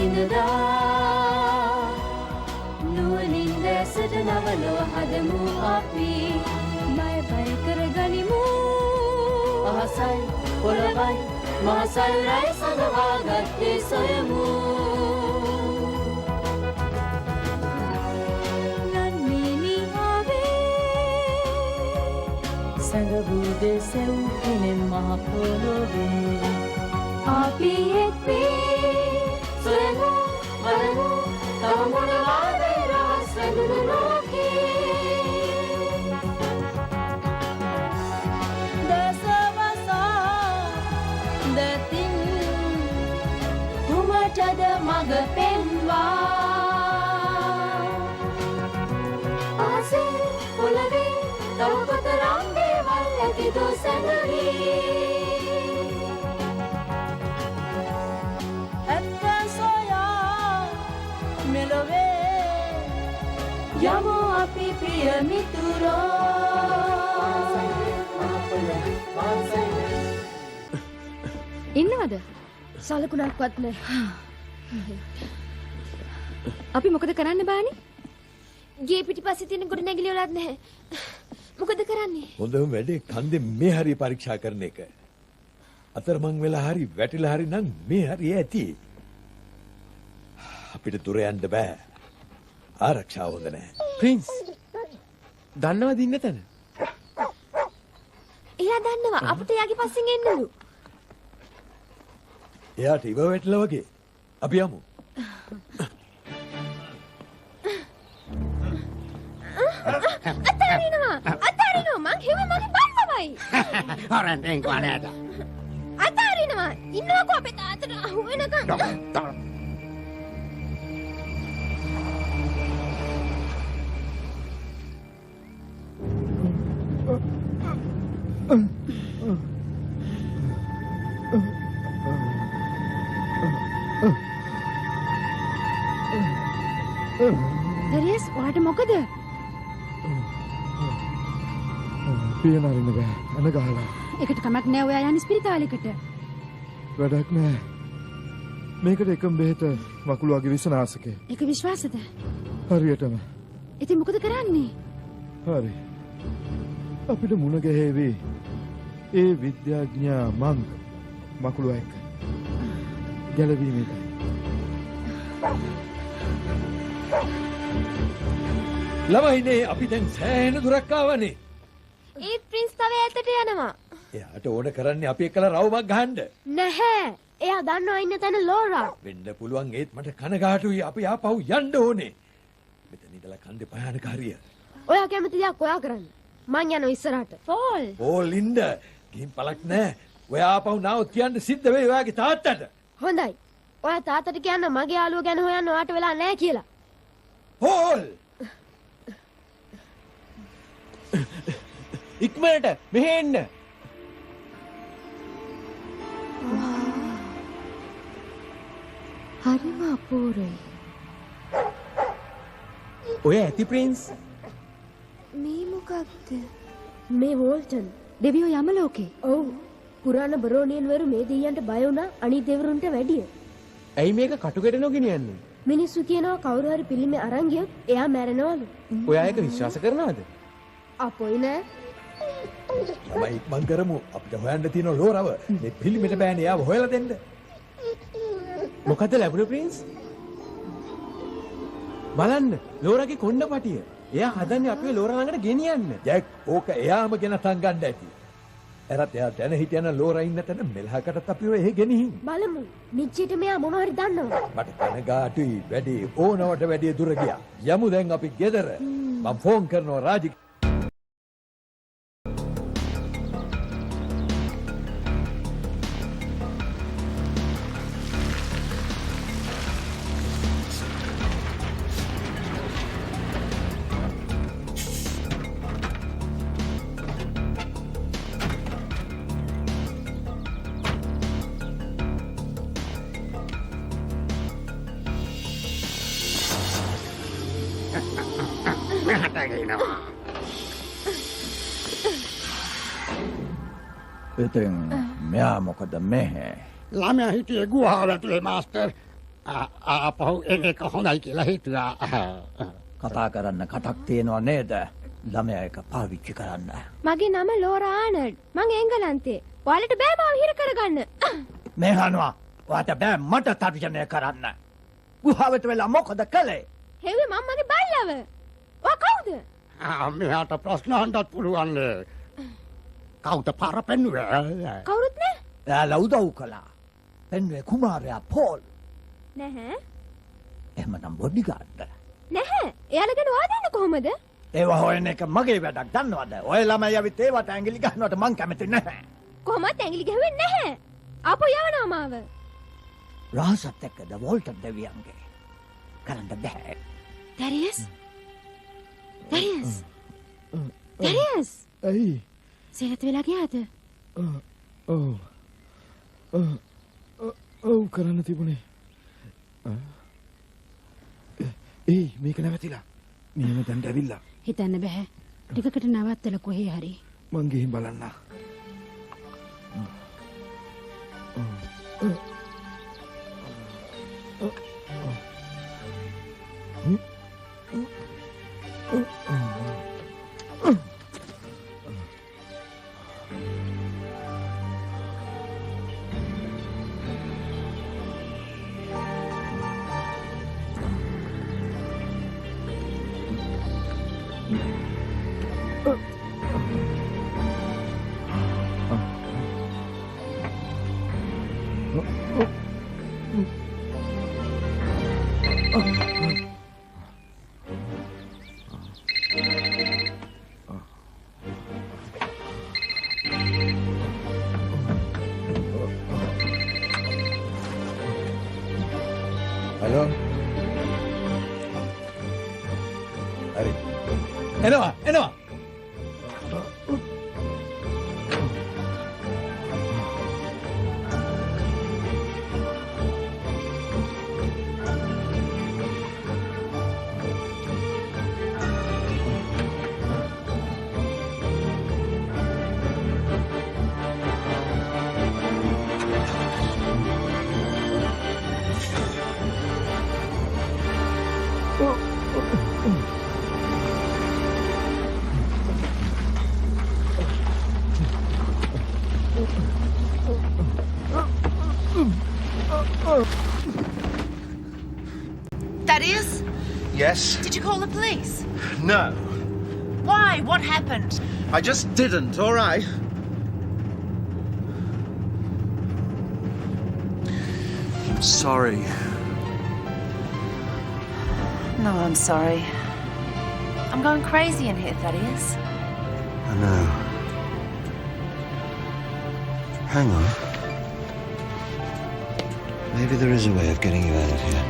ඉඳලා නුවණින් දැසට නවලව හදමු අපි ණය බය කරගනිමු අහසයි පොළවයි මහසයුරයි සඳවාගත්තේ සොයමු සඟබුද සෙව් කෙනෙන් මහ පොළොවේ අපි එක්වී සොයමු බලමු තව මොනවාද රහස් වැදුණු ලෝකේ දසවසා දතින් කුමටද මග පෙන්වා ආසේ පොළවේ තව කොතරම් Itu sendiri Atta soya melove Yamu api priya mituro ඉන්නවද? සලකුණක්වත් නැහැ. අපි මොකද කරන්න බානේ? ගේ පිටිපස්සේ තියෙන ගොඩ නැගිලි වලත් නැහැ. මොකද කරන්නේ? හොඳම වැඩේ කන්දේ මේ හරිය පරීක්ෂා කරන එක. අතරමං වෙලා හරි වැටිලා හරි නම් මේ හරිය ඇති. අපිට දුර යන්න බෑ. ආරක්ෂාව හොඳ නැහැ. ප්‍රින්ස් දන්නවද ඉන්න තැන? එයා දන්නවා අපිට යාගේ පස්සෙන් එන්නලු. එයාට ඉව වැටලා වගේ. අපි යමු. අතාරිනවා මං හිව්වේ මගේ බල්ලමයි. හොරෙන් කොහලද? අතාරිනවා ඉන්නවකෝ අපේ තාත්තට අහු වෙනකන්. දරියස් ඔයාට මොකද? පියන අරින්න බෑ. අන ගහලා. ඒකට කමක් නෑ ඔයා යන්නේ ස්පිරිතාලෙකට. වැඩක් නෑ. මේකට එකම බෙහෙත මකුළු වගේ විසනාසකේ. ඒක විශ්වාසද? හරියටම. ඉතින් මොකද කරන්නේ? හරි. අපිට මුණ ගැහෙවි. ඒ විද්‍යාඥයා මං මකුළු එක්ක. ගැලවීමේදී. ළමයිනේ අපි දැන් සෑහෙන දුරක් ආවනේ. ඒ ප්‍රින්ස් තව ඈතට යනවා. එයාට ඕන කරන්නේ අපි එක්කලා රවුමක් ගහන්න. නැහැ. එයා දන්නවා ඉන්න තැන ලෝරා. වෙන්න පුළුවන් ඒත් මට කනගාටුයි අපි ආපහු යන්න ඕනේ. මෙතන ඉඳලා කන්දේ භයානක හරිය. ඔයා කැමති දෙයක් ඔයා කරන්න. මං යනවා ඉස්සරහට. පෝල්. ඕල් ඉන්න. ගිහින් පළක් නැහැ. ඔයා ආපහු නාවොත් කියන්න සිද්ධ වෙයි ඔයාගේ තාත්තට. හොඳයි. ඔයා තාත්තට කියන්න මගේ යාළුවා ගැන හොයන්න ඔයාට වෙලා නැහැ කියලා. ඕල්. ඉක්මනට මෙහෙ එන්න. හරිම අපූර්වයි. ඔය ඇති ප්‍රින්ස්. මේ මොකක්ද? මේ වෝල්ටන් දෙවියෝ යම ලෝකේ. ඔව්. පුරාණ බරෝනියන් වරු මේ දෙවියන්ට බය වුණා අනිත් දෙවිවරුන්ට වැඩිය. ඇයි මේක කටුකෙට නොගෙනියන්නේ? මිනිස්සු කියනවා කවුරු හරි පිළිමේ අරන් ගියොත් එයා මැරෙනවලු. ඔයා ඒක විශ්වාස කරනවද? අපොයි නෑ. ළමයි මං කරමු අපිට හොයන්න තියෙන ලෝරව. මේ පිළිමෙට බෑනේ එයාව හොයලා දෙන්න. මොකද ලැබුණේ ප්‍රින්ස්? බලන්න ලෝරාගේ කොණ්ඩපටිය. එයා හදන්නේ අපිව ලෝරා ළඟට ගෙනියන්න. ජැක් ඕක එයාම ගෙන තංගන්න ඇති. එරත් එයා දැන හිටියන ලෝරා ඉන්න තැන මෙලහකටත් අපිව එහෙ ගෙනිහින්. බලමු. නිච්චිට මෙයා මොනව හරි දන්නවා. මට කනගාටුයි වැඩි ඕනවට වැඩි දුර ගියා. යමු දැන් අපි ගෙදර. මම ෆෝන් කරනවා රාජි. ඉතින් මෙයා මොකද මෙහෙ? ළමයා හිටියේ ගුහාව ඇතුලේ මාස්ටර්. ආපහු එන එක හොඳයි කියලා හිතුවා. කතා කරන්න කටක් තියෙනවා නේද? ළමයා එක පාවිච්චි කරන්න. මගේ නම ලෝරා ආනල්ඩ්. මං එංගලන්තේ. ඔයාලට බෑ මාව හිර කරගන්න. මේ හනවා වාට බෑ මට තර්ජනය කරන්න. ගුහාවට වෙලා මොකද කළේ? හෙව්වේ මම මගේ බල්ලව. ඔයා කවුද? මෙයාට ප්‍රශ්න අහන්නත් පුළුවන්. කවුද පාර පෙන්නුවේ? කවුරුත් නෑ. එයාලා උදව් කළා. පෙන්වේ කුමාරයා පෝල්. නැහැ. එහෙමනම් බොඩිගාඩ්ද. නැහැ. එයාලා ගැන ඔයා දන්නේ කොහමද? ඒවා හොයන එක මගේ වැඩක් දන්නවද? ඔය ළමයි ඇවිත් ඒවට ඇඟිලි ගන්නවට මං කැමති නැහැ. කොහොමත් ඇඟිලි ගැහුවේ නැහැ. ආපහු යවනවා මාව. රහසත් එක්කද වෝල්ටර් දෙවියන්ගේ. කරන්න බෑ. දැරියස්. දැරියස්. ඇයි? සේනත් වෙලා ගියාද? ඔව් කරන්න තිබුණේ. ඒයි මේක නැවතිලා. මෙහෙම දැන් ඇවිල්ලා. හිතන්න බෑ. ටිකකට නවත්තලා කොහේ හරි. මං ගිහින් බලන්න. හලෝ. හරි. එනවා. Thaddeus, Yes? did you call the police? No. Why? What happened? I just didn't, all right? I'm sorry. No, I'm sorry. I'm going crazy in here, Thaddeus. I know. Hang on. Maybe there is a way of getting you out of here.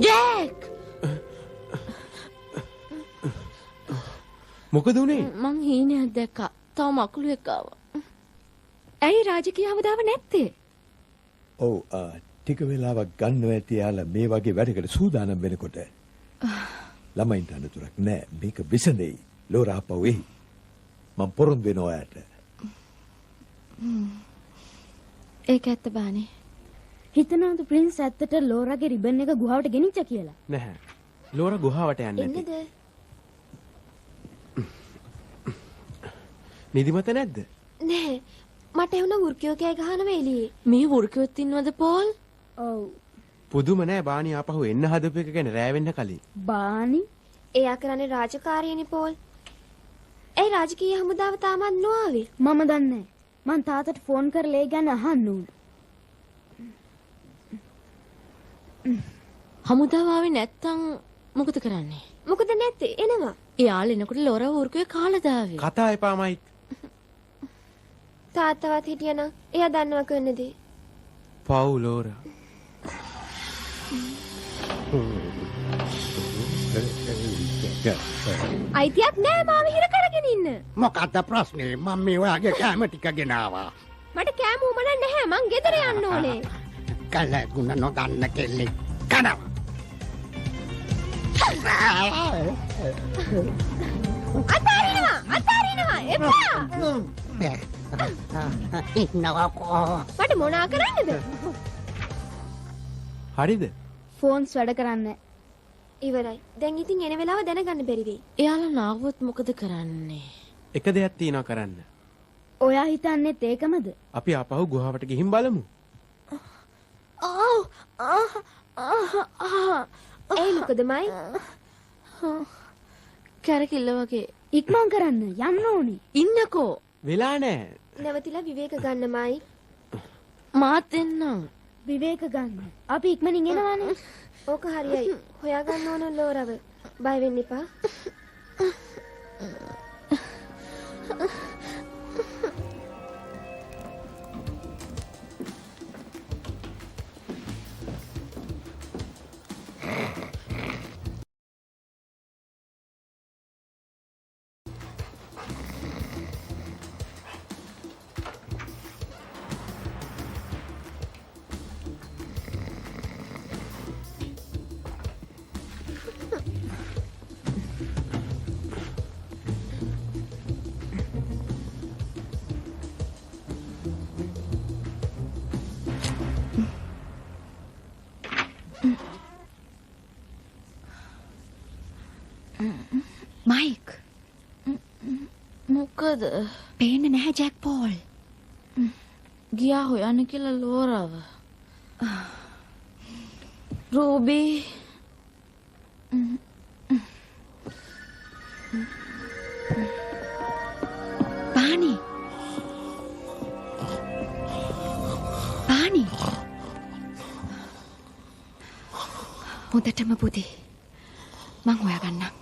Jack! මොකද උනේ? මං හීනයක් දැක්කා. තව මකුළුවෙක් ආවා. ඇයි රාජකීය හමුදාව නැත්තේ? ඔව් ටික වෙලාවක් ගන්නව ඇති යාලා මේ වගේ වැඩකට සූදානම් වෙනකොට. ළමයින්ට අනතුරක් නෑ. මේක විසඳෙයි. ලෝරා ආපහු එයි. මම පොරොන්දු වෙනවා ඔයාට. ඒක ඇත්ත බානේ. හිතනවාද ප්‍රින්ස් ඇත්තට ලෝරාගේ රිබන් එක ගුහාවට ගෙනිච්ච කියලා? නැහැ. ලෝරා ගුහාවට යන්නේ නැති. එන්නද? නිදිමත නැද්ද? නෑ. මට එවුන වෘකයෝ කෑ ගහනවා එළියේ. මේ වෘකයෝත් ඉන්නවද පෝල්? ඔව්. පුදුම නෑ බානි ආපහු එන්න හදපු එක ගැන රෑ වෙන්න කලින්. බානි? එයා කරන්නේ රාජකාරියනේ පෝල්. ඒ රාජකීය හමුදාව තාමත් නොආවේ. මම දන්නේ. මං තාත්තට ෆෝන් කරලා ඒ ගැන අහන්න ඕන. හමුදාව ආවේ නැත්තම් මොකද කරන්නේ? මොකද නැත්තේ? එනවා. එයාල එනකොට ලෝරා වෘකයෝ කාලා දාවේ. කතා එපා මයික්. තාත්තවත් හිටියනම් එයා දන්නවා කරන දේ. පව් ලෝරා. අයිතියක් නෑ මාව හිර කරගෙන ඉන්න. මොකද්ද ප්‍රශ්නේ? මම මේ ඔයාගේ කැම ටික ගෙනාවා. මට කෑම උමන නැහැ. මං ගෙදර යන්න ඕනේ. කලගුණ නොදන්න කෙල්ලෙක් කනවා. අතාරිනවා එපා. ඉන්නවකෝ. මට මොනා කරන්නද? හරිද? ෆෝන්ස් වැඩ කරන්නේ. ඉවරයි. දැන් ඉතින් එන වෙලාව දැනගන්න බැරි වෙයි. එයාලා නාවොත් මොකද කරන්නේ? එක දෙයක් තියෙනවා කරන්න. ඔයා හිතන්නේත් ඒකමද? අපි ආපහු ගුහාවට ගිහින් බලමු. ඒ මොකද මයි? කැරකිල්ල වගේ. ඉක්මන් කරන්න යන්න ඕනි. ඉන්නකෝ. වෙලා නෑ. නැවතිලා විවේක ගන්න මයි. මාත් එන්නම්. විවේක ගන්න. අපි ඉක්මනින් එනවානේ. ඕක හරියයි. හොයාගන්න ඕන ලෝරව. බය වෙන්න එපා. මයික් මොකද? පේන්නේ නැහැ ජැක් පෝල්. ගියා හොයන්න කියලා ලෝරව. රූබී පානි හොඳටම පුතේ මං හොයාගන්නම්.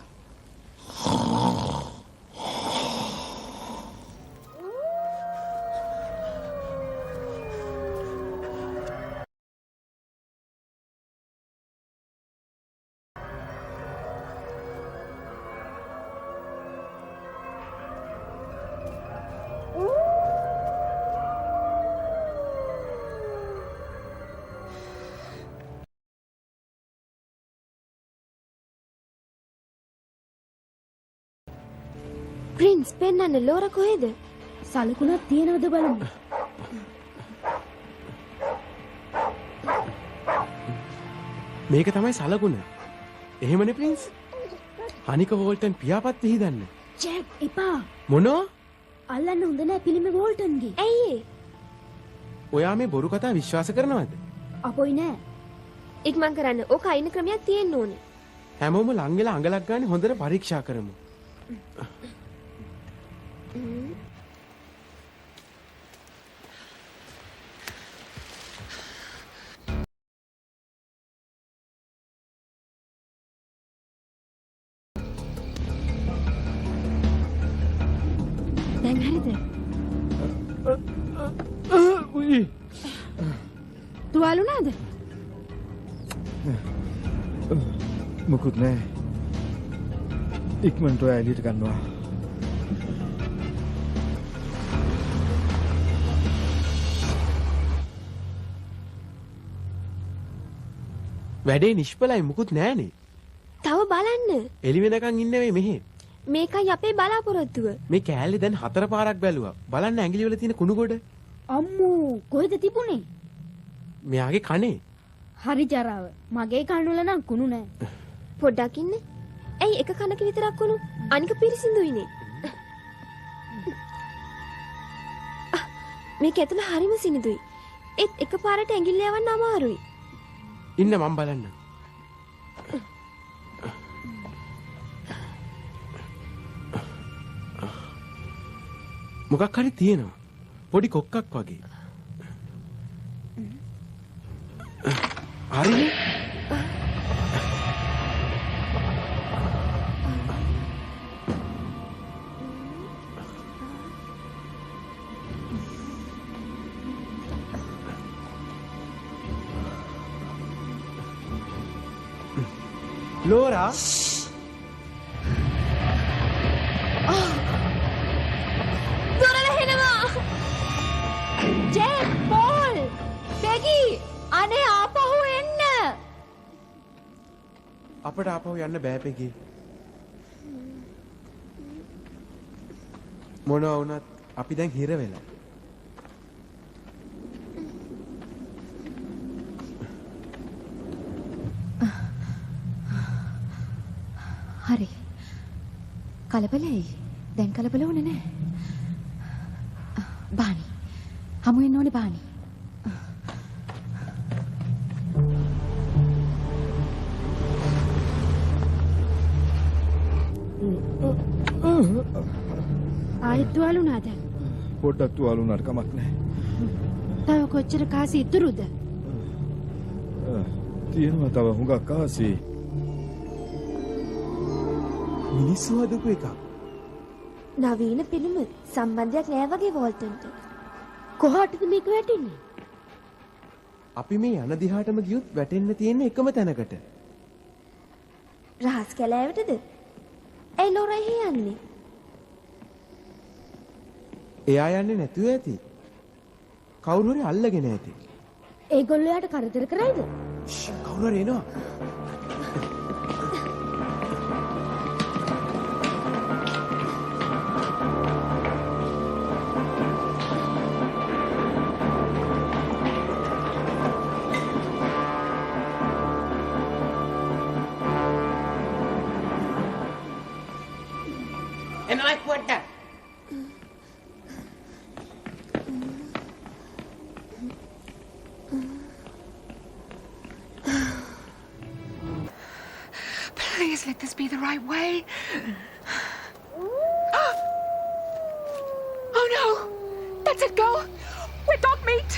ප්‍රින්ස් පෙන්නන්න ලෝර කොහෙද? සලකුණක් තියනවද බලන්න. මේක තමයි සලකුණ. එහෙමනේ ප්‍රින්ස්. අනික වෝල්ටන් පියාපත් විහිදන්න. ජැක් එපා. මොනවා? අල්ලන්න හොඳ නෑ පිළිම වෝල්ටන්ගේ. ඇයි? ඔයා මේ බොරු කතා විශ්වාස කරනවද? අපොයි නෑ. ඉක්මන් කරන්න. ඕක අයින ක්‍රමයක් තියෙන්න ඕනේ. හැමෝම ලං වෙලා අඟලක් ගන්න හොඳට පරීක්ෂා කරමු. දැන් හරිද? උයි. තුවාලුණාද? මුකුත් නෑ. ඉක්මනට ඔයා එළියට ගන්නවා. වැඩේ නිෂ්ඵලයි මුකුත් නෑනේ. තව බලන්න. එළි වෙනකන් ඉන්න වෙයි මෙහෙ. මේකයි අපේ බලාපොරොත්තුව. මේ කෑල්ලේ දැන් 4 පාරක් බැලුවා. බලන්න ඇඟිලි වල තියෙන කුණු ගොඩ. අම්මෝ කොහෙද තිබුණේ? මෙයාගේ කනේ. හරි ජරාව. මගේ කණුල නම් කුණු නෑ. පොඩ්ඩක් ඉන්න. ඇයි එක කනක විතරක් කුණු? අනික පිරිසිදුයිනේ. මේක ඇතුළ හරිම සිනිදුයි. ඒත් එකපාරට ඇඟිල්ල යවන්න අමාරුයි. ඉන්න මම බලන්න. මොකක් හරි තියෙනවා. පොඩි කොක්කක් වගේ. හරිනේ. ලෝරා දොර වැහෙනවා. ජෙක්, පෝල්, පෙගි, අනේ ආපහු එන්න. අපට ආපහු යන්න බෑ පෙකී. මොනවා වුණත් අපි දැන් හිර වෙලා. හරි. කලබලයි. දැන් කලබල වුණේ නැහැ. බානි. හමු වෙන්න ඕනේ බානි. ආයෙත් තුවාල වුණාද? පොඩ්ඩක් තුවාල වුණාට කමක් නැහැ. තව කොච්චර කාසි ඉතුරුද? තියෙනවා තව හුඟක් කාසි. මිනිස්සු හදපු එකක්. නවීන පිළිම සම්බන්ධයක් නෑ වගේ වෝල්ටන්ට. කොහාටද මේක වැටෙන්නේ? අපි මේ යන දිහාටම ගියොත් වැටෙන්න තියෙන එකම තැනකට. රහස් කැලෑවටද? ඇයි ලෝරා යන්නේ? එයා යන්නේ නැතුව ඇති. කවුරු හරි අල්ලගෙන ඇති. ඒගොල්ලෝ යාට කරදර කරයිද? කවුරු හරි එනවා. Please let this be the right way. Oh no! That's it, girl! We're dog meat!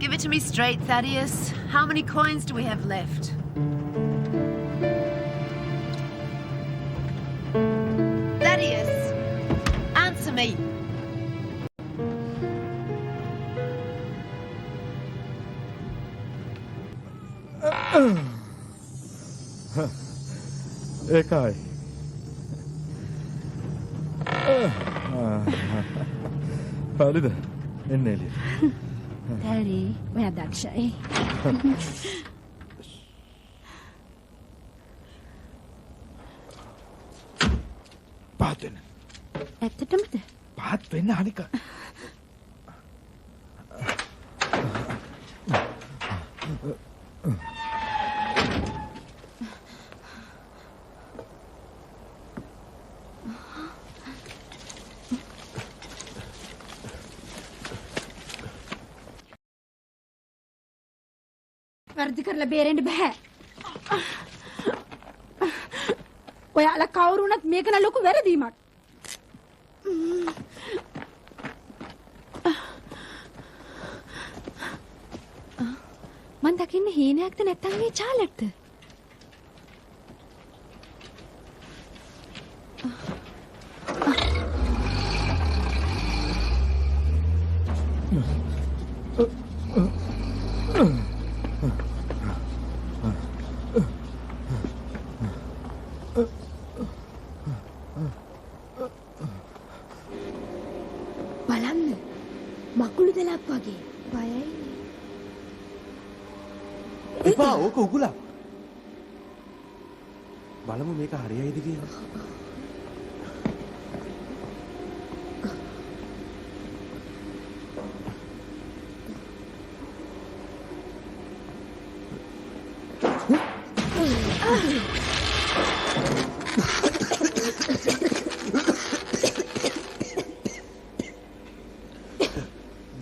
Give it to me straight, Thaddeus. How many coins do we have left? Thaddeus, answer me. ඒකයි. හරිද? එන්න එළියට. හරි, මම දක්ෂයි. පාත් වෙන්න. ඇත්තටමද? පාත් වෙන්න අනික. වර්ධි කරලා බේරෙන්න බෑ. ඔයාලා කවුරු වුණත් මේක න ලොකු වැරදීමක්. මං දකින්නේ හීනයක්ද නැත්නම් මේ චාලට්ද? බලන්න. මකුළු දලක් වගේ. බයයි. එපා ඕක උගුලක්. බලමු මේක හරියයිද කියලා.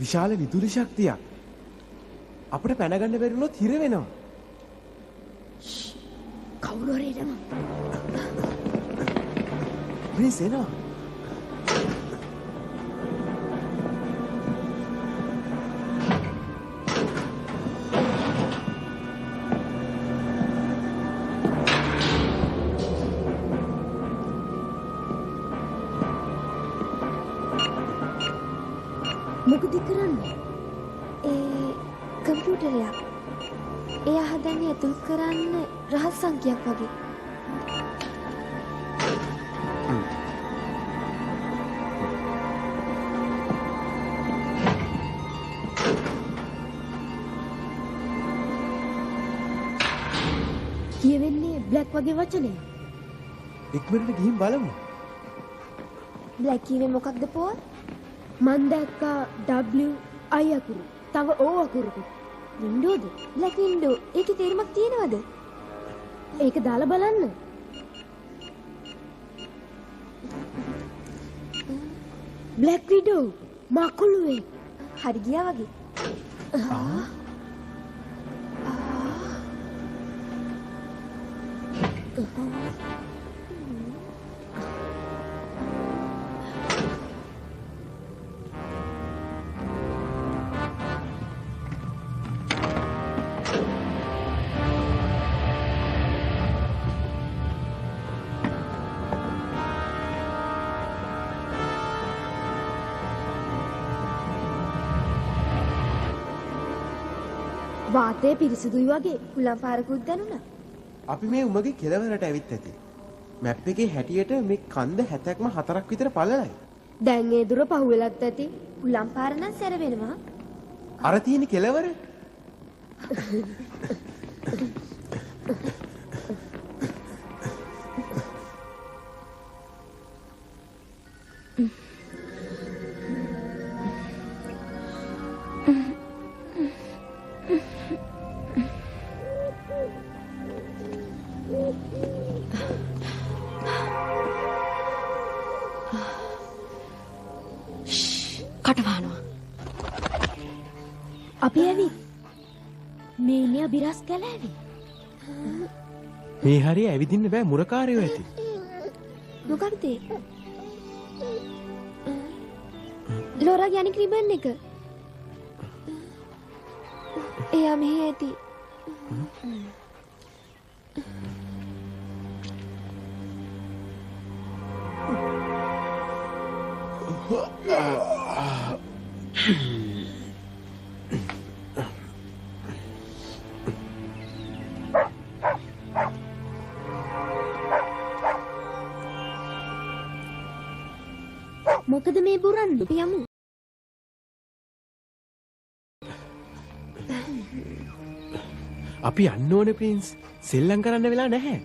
විශාල විදුලි ශක්තියක්. අපිට පැනගන්න බැරි වුණොත් හිර වෙනවා. කවුරු හරි එනවා. ප්ලිස් එනවා. මොකද කරන්නේ? කම්පියුටරයක්. එයා හදන්නේ ඇතුල් කරන්න රහස් සංඛ්‍යාවක් වගේ. කියවෙන්නේ බ්ලැක් වගේ වචනේ. ඉක්මනට ගිහින් බලමු. බ්ලැක් කියවේ මොකක්ද පොල්? මන් දැක්කා W I අකුරු. තව O අකුරුකුත්. වින්ඩෝද? Black window. ඒකේ තේරුමක් තියෙනවද? ඒක දාලා බලන්න. Black widow. මකුළුවේ. හරි ගියා වගේ. වාතය පිරිසුදුයි වගේ කුලම් පාරකුත් දැනුණා. අපි මේ උමගේ කෙළවරට ඇවිත් ඇති. මැප් එකේ හැටියට මේ කන්ද 70ක්ම 4ක් විතර පළලයි. දැන් ඒ දුර පහුවෙලත් ඇති. කුලම් පාර නම් සැර වෙනවා. අර තියෙන කෙළවර? කටවහනවා. අපි ඇවිත් මේ ඉන්නේ අබිරස් කැලෑවි. මේ හරිය ඇවිදින්න බෑ මුරකාරයෝ ඇති. මොකක්ද ඒ? ලෝරාගේ අනික් රිබන් එක. එයා මෙහෙ ඇති. මොකද මේ බුරන්දු යමු. අපි යන්න ඕනේ ප්‍රින්ස්. සෙල්ලම් කරන්න වෙලා නැහැ.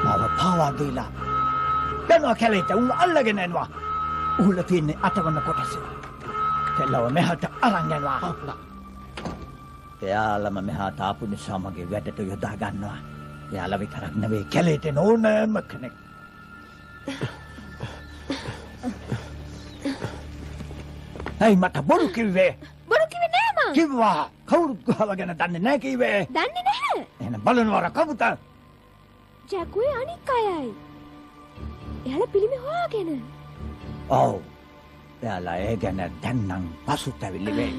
මාව පාවා දීලා යනවා කැලේට උන් අල්ලගෙන යනවා. උහුල තියෙන්නේ අතවන කොටස. කෙල්ලව මෙහාට අරන් යනවා. එයාලම මෙහාට ආපු නිසා මගේ වැඩට යොදා ගන්නවා. එයාලා විතරක් නෙවෙයි කැලේට ඕනෑම කෙනෙක්. ඇයි මට බොරු කිව්වේ? බොරු කිව්වේ නෑ මං. කිව්වා කවුරුත් ගහව ගැන දන්නේ නෑ කිව්වේ. දන්නේ නැහැ. එහෙනම් බලනවා කවුද? ජැකුවේ අනික් අයයි. එයාලා පිළිමි හොයාගෙන. ඔව්. එයාලා ඒ ගැන දැන් නම් පසුතැවිලි වෙයි.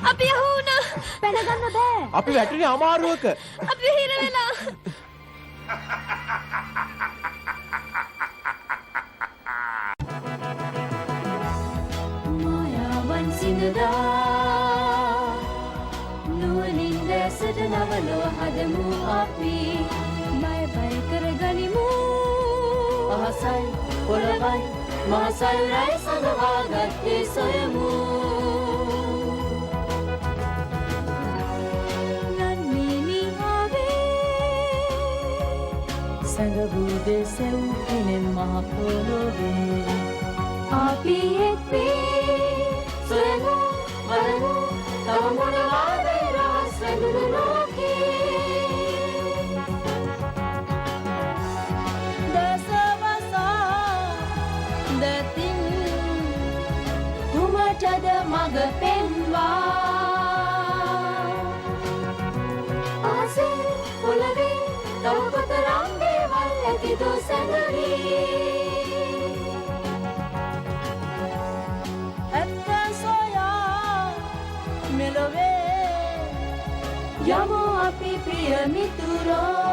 අපි යහුණා. පැන ගන්න බෑ. අපි වැටුනේ අමාරුවක. අපි හිර වෙලා. මායාවන් සිනදා නුවණින් දැසට නවලව හදමු අපි. බය බය කරගනිමු. අහසයි පොළවයි මහසයුරයි සඳවාගත්තේ සොයමු. සැඟවූ දෙසැව් කෙනෙන් මහ පොළොවේ අපි එක්වී සොයනු බලනු තව මොනවාද රහස් වැදුණු ලෝකේ දසවසා දතින් කුමටද මග පෙන්වා ආසේ පොළවේ තව කොතරම් දේවල් ඇතිද සැඟවී යමු අපි ප්‍රිය මිතුරෝ